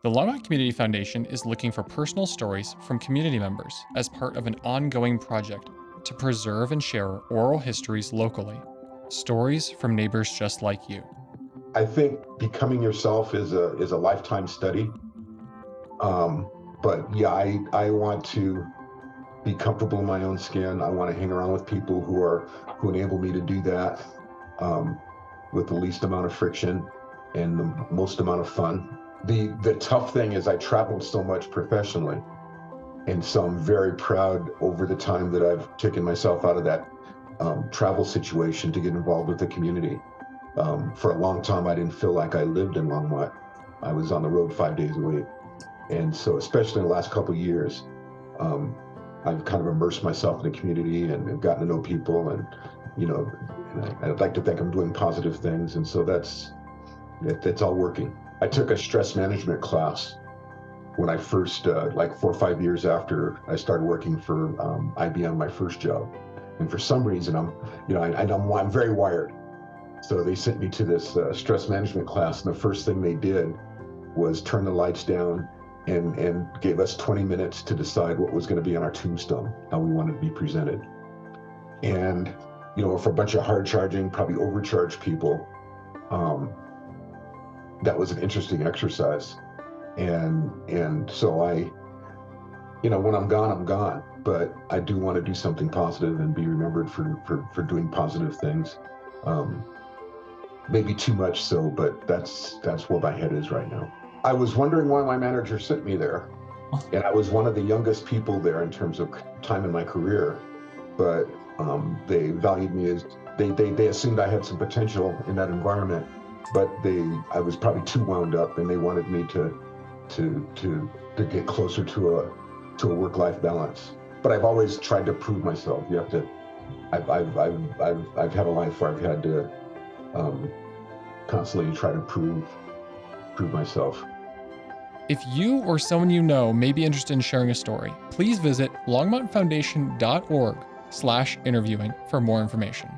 The Longmont Community Foundation is looking for personal stories from community members as part of an ongoing project to preserve and share oral histories locally. Stories from neighbors just like you. I think becoming yourself is a lifetime study. Um, but yeah, I want to be comfortable in my own skin. I want to hang around with people who enable me to do that um, with the least amount of friction and the most amount of fun. The tough thing is I traveled so much professionally, and so I'm very proud over the time that I've taken myself out of that travel situation to get involved with the community. For a long time, I didn't feel like I lived in Longmont. I was on the road 5 days a week. And so, especially in the last couple of years, um, I've kind of immersed myself in the community and gotten to know people. You know, I'd like to think I'm doing positive things. And so that's all working. I took a stress management class when I first, like 4 or 5 years after I started working for IBM, my first job. And for some reason, I'm very wired. So they sent me to this stress management class, and the first thing they did was turn the lights down and gave us 20 minutes to decide what was going to be on our tombstone, how we wanted to be presented. And for a bunch of hard charging, probably overcharged people, um, that was an interesting exercise. And so when I'm gone, I'm gone. But I do want to do something positive and be remembered for doing positive things. Um, Maybe too much so, but that's where my head is right now. I was wondering why my manager sent me there, and I was one of the youngest people there in terms of time in my career, but they valued me as they assumed I had some potential in that environment, but I was probably too wound up, and they wanted me to get closer to a work-life balance. But I've always tried to prove myself. You have to. I've had a life where I've had to constantly try to prove myself. If you or someone you know may be interested in sharing a story, please visit longmontfoundation.org/interviewing for more information.